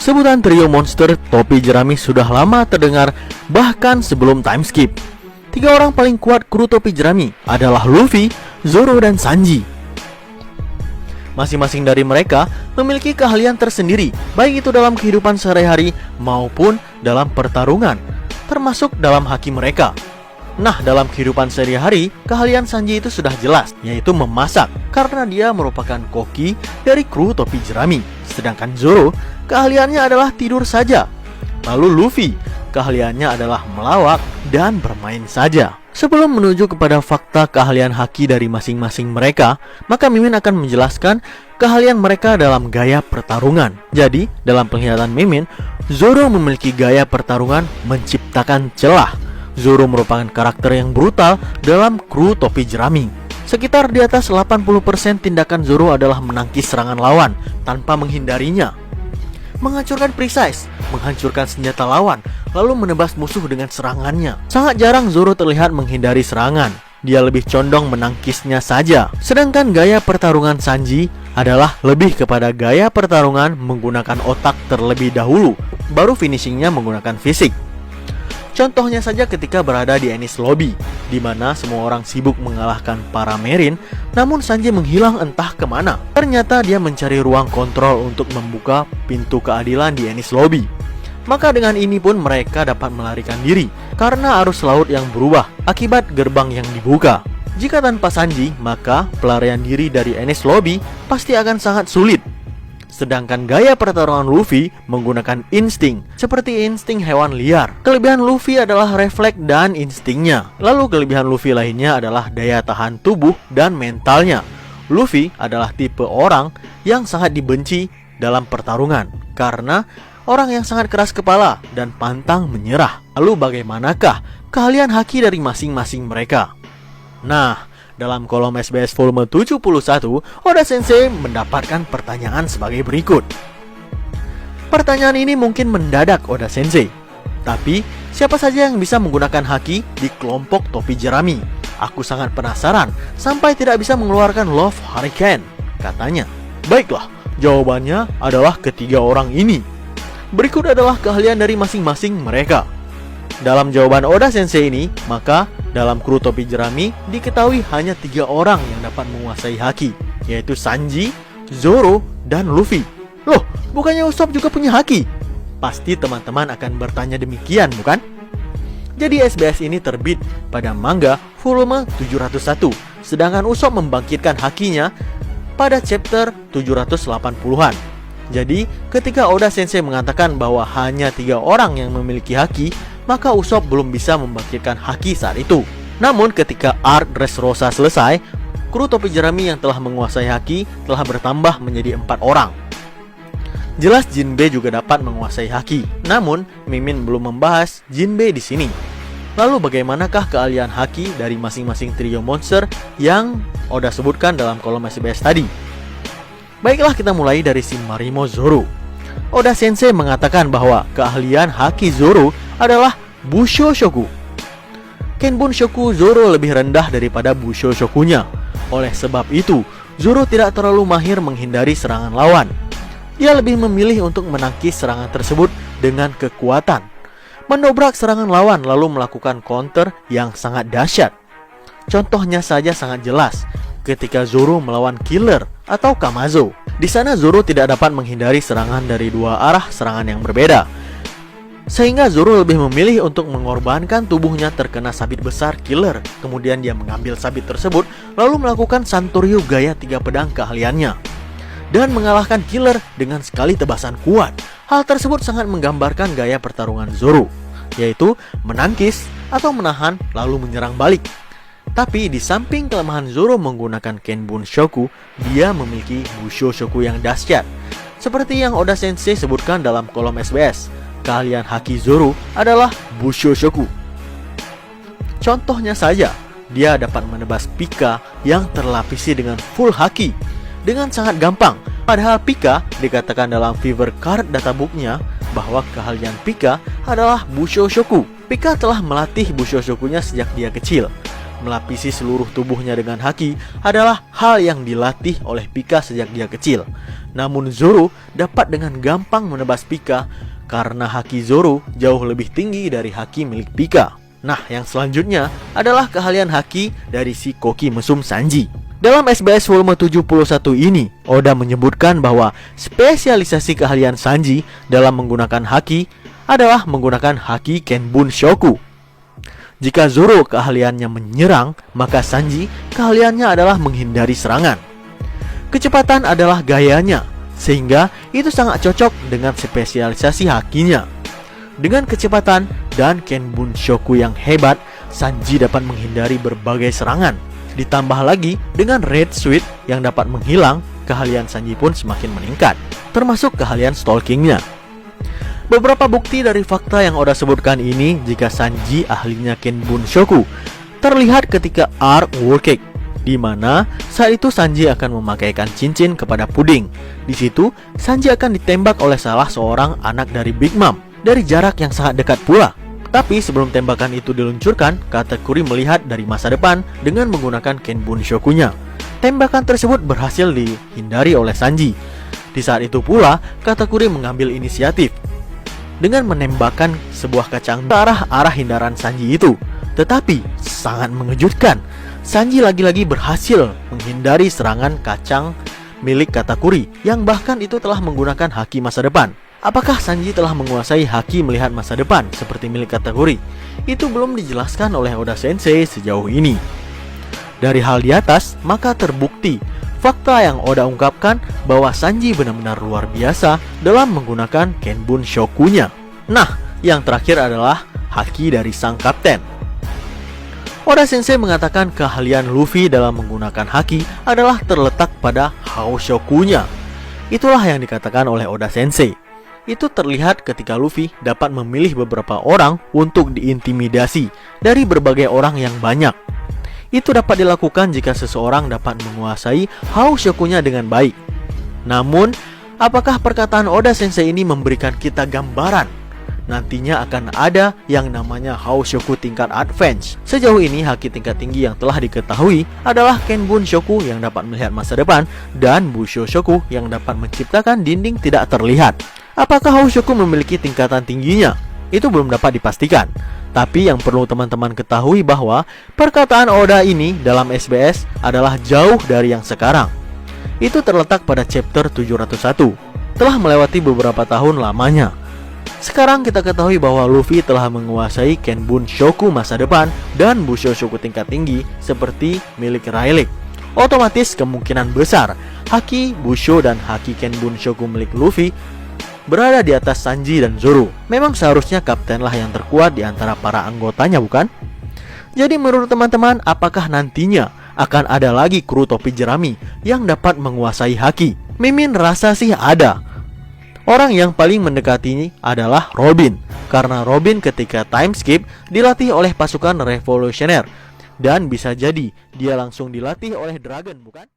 Sebutan trio monster topi jerami sudah lama terdengar bahkan sebelum time skip. Tiga orang paling kuat kru topi jerami adalah Luffy, Zoro, dan Sanji. Masing-masing dari mereka memiliki keahlian tersendiri, baik itu dalam kehidupan sehari-hari maupun dalam pertarungan, termasuk dalam haki mereka. Nah, dalam kehidupan sehari-hari, keahlian Sanji itu sudah jelas, yaitu memasak, karena dia merupakan koki dari kru topi jerami. Sedangkan Zoro, keahliannya adalah tidur saja. Lalu Luffy, keahliannya adalah melawak dan bermain saja. Sebelum menuju kepada fakta keahlian haki dari masing-masing mereka, maka Mimin akan menjelaskan keahlian mereka dalam gaya pertarungan. Jadi, dalam penglihatan Mimin, Zoro memiliki gaya pertarungan menciptakan celah. Zoro merupakan karakter yang brutal dalam kru topi jerami. Sekitar di atas 80% tindakan Zoro adalah menangkis serangan lawan tanpa menghindarinya, menghancurkan perisai, menghancurkan senjata lawan, lalu menebas musuh dengan serangannya. Sangat jarang Zoro terlihat menghindari serangan. Dia lebih condong menangkisnya saja. Sedangkan gaya pertarungan Sanji adalah lebih kepada gaya pertarungan menggunakan otak terlebih dahulu, baru finishingnya menggunakan fisik. Contohnya saja ketika berada di Enies Lobby, di mana semua orang sibuk mengalahkan para Marine, namun Sanji menghilang entah kemana. Ternyata dia mencari ruang kontrol untuk membuka pintu keadilan di Enies Lobby. Maka dengan ini pun mereka dapat melarikan diri, karena arus laut yang berubah akibat gerbang yang dibuka. Jika tanpa Sanji, maka pelarian diri dari Enies Lobby pasti akan sangat sulit. Sedangkan gaya pertarungan Luffy menggunakan insting, seperti insting hewan liar. Kelebihan Luffy adalah refleks dan instingnya. Lalu kelebihan Luffy lainnya adalah daya tahan tubuh dan mentalnya. Luffy adalah tipe orang yang sangat dibenci dalam pertarungan, karena orang yang sangat keras kepala dan pantang menyerah. Lalu bagaimanakah keahlian haki dari masing-masing mereka? Nah, dalam kolom SBS volume 71, Oda Sensei mendapatkan pertanyaan sebagai berikut. Pertanyaan ini mungkin mendadak Oda Sensei. Tapi, siapa saja yang bisa menggunakan haki di kelompok topi jerami? Aku sangat penasaran sampai tidak bisa mengeluarkan Love Hurricane, katanya. Baiklah, jawabannya adalah ketiga orang ini. Berikut adalah keahlian dari masing-masing mereka. Dalam jawaban Oda Sensei ini, maka dalam kru topi jerami diketahui hanya 3 orang yang dapat menguasai haki, yaitu Sanji, Zoro, dan Luffy. Loh, bukannya Usopp juga punya haki? Pasti teman-teman akan bertanya demikian, bukan? Jadi SBS ini terbit pada manga volume 701, sedangkan Usopp membangkitkan hakinya pada chapter 780-an. Jadi, ketika Oda Sensei mengatakan bahwa hanya 3 orang yang memiliki haki, maka Usopp belum bisa membangkitkan haki saat itu. Namun ketika arc Dressrosa selesai, kru topi jerami yang telah menguasai haki telah bertambah menjadi 4 orang. Jelas Jinbe juga dapat menguasai haki, namun Mimin belum membahas Jinbe di sini. Lalu bagaimanakah keahlian haki dari masing-masing trio monster yang Oda sebutkan dalam kolom SBS tadi? Baiklah, kita mulai dari Shimarimo Zoro. Oda Sensei mengatakan bahwa keahlian haki Zoro adalah Busho Shoku. Kenbun Shoku Zoro lebih rendah daripada Busho Shokunya. Oleh sebab itu, Zoro tidak terlalu mahir menghindari serangan lawan. Dia lebih memilih untuk menangkis serangan tersebut dengan kekuatan, mendobrak serangan lawan lalu melakukan counter yang sangat dahsyat. Contohnya saja sangat jelas ketika Zoro melawan Killer atau Kamazo. Di sana Zoro tidak dapat menghindari serangan dari 2 arah serangan yang berbeda, sehingga Zoro lebih memilih untuk mengorbankan tubuhnya terkena sabit besar Killer. Kemudian dia mengambil sabit tersebut lalu melakukan Santoryu gaya 3 pedang keahliannya dan mengalahkan Killer dengan sekali tebasan kuat. Hal tersebut sangat menggambarkan gaya pertarungan Zoro, yaitu menangkis atau menahan lalu menyerang balik. Tapi di samping kelemahan Zoro menggunakan Kenbun Shoku, dia memiliki Busho Shoku yang dahsyat. Seperti yang Oda Sensei sebutkan dalam kolom SBS, keahlian haki Zoro adalah Busho Shoku. Contohnya saja, dia dapat menebas Pika yang terlapisi dengan full haki dengan sangat gampang. Padahal Pika dikatakan dalam Fever Card databooknya bahwa keahlian Pika adalah Busho Shoku. Pika telah melatih Busho Shokunya sejak dia kecil. melapisi seluruh tubuhnya dengan haki adalah hal yang dilatih oleh Pika sejak dia kecil. Namun Zoro dapat dengan gampang menebas Pika karena haki Zoro jauh lebih tinggi dari haki milik Pika. Nah, yang selanjutnya adalah keahlian haki dari si koki mesum Sanji. Dalam SBS volume 71 ini, Oda menyebutkan bahwa spesialisasi keahlian Sanji dalam menggunakan haki adalah menggunakan haki Kenbun Shoku. Jika Zoro keahliannya menyerang, maka Sanji keahliannya adalah menghindari serangan. Kecepatan adalah gayanya, sehingga itu sangat cocok dengan spesialisasi hakinya. Dengan kecepatan dan Kenbun Shoku yang hebat, Sanji dapat menghindari berbagai serangan. Ditambah lagi dengan Red Suit yang dapat menghilang, keahlian Sanji pun semakin meningkat, termasuk keahlian stalkingnya. Beberapa bukti dari fakta yang Oda sebutkan ini jika Sanji ahlinya Kenbun Shoku terlihat ketika arc World Cake, di mana saat itu Sanji akan memakaikan cincin kepada Puding. Di situ Sanji akan ditembak oleh salah seorang anak dari Big Mom dari jarak yang sangat dekat pula. Tapi sebelum tembakan itu diluncurkan, Katakuri melihat dari masa depan dengan menggunakan Kenbun Shokunya. Tembakan tersebut berhasil dihindari oleh Sanji. Di saat itu pula, Katakuri mengambil inisiatif dengan menembakkan sebuah kacang ke arah hindaran Sanji itu. Tetapi sangat mengejutkan, Sanji lagi-lagi berhasil menghindari serangan kacang milik Katakuri yang bahkan itu telah menggunakan haki masa depan. Apakah Sanji telah menguasai haki melihat masa depan seperti milik Katakuri? Itu belum dijelaskan oleh Oda Sensei sejauh ini. Dari hal di atas, maka terbukti fakta yang Oda ungkapkan bahwa Sanji benar-benar luar biasa dalam menggunakan Kenbun Shokunya. Nah, yang terakhir adalah haki dari sang kapten. Oda Sensei mengatakan keahlian Luffy dalam menggunakan haki adalah terletak pada Hao Shokunya. Itulah yang dikatakan oleh Oda Sensei. Itu terlihat ketika Luffy dapat memilih beberapa orang untuk diintimidasi dari berbagai orang yang banyak. Itu dapat dilakukan jika seseorang dapat menguasai Hao Shokunya dengan baik. Namun, apakah perkataan Oda Sensei ini memberikan kita gambaran nantinya akan ada yang namanya Hao Shoku tingkat advance? Sejauh ini haki tingkat tinggi yang telah diketahui adalah Kenbun Shoku yang dapat melihat masa depan dan Busho Shoku yang dapat menciptakan dinding tidak terlihat. Apakah Hao Shoku memiliki tingkatan tingginya? Itu belum dapat dipastikan. Tapi yang perlu teman-teman ketahui bahwa perkataan Oda ini dalam SBS adalah jauh dari yang sekarang. Itu terletak pada chapter 701. Telah melewati beberapa tahun lamanya. Sekarang kita ketahui bahwa Luffy telah menguasai Kenbun Shoku masa depan dan Busho Shoku tingkat tinggi seperti milik Rayleigh. Otomatis kemungkinan besar haki Busho dan haki Kenbun Shoku milik Luffy berada di atas Sanji dan Zoro. Memang seharusnya kaptenlah yang terkuat di antara para anggotanya, bukan? Jadi menurut teman-teman, apakah nantinya akan ada lagi kru topi jerami yang dapat menguasai haki? Mimin rasa sih ada. Orang yang paling mendekati adalah Robin, karena Robin ketika time skip dilatih oleh pasukan revolusioner, dan bisa jadi dia langsung dilatih oleh Dragon, bukan?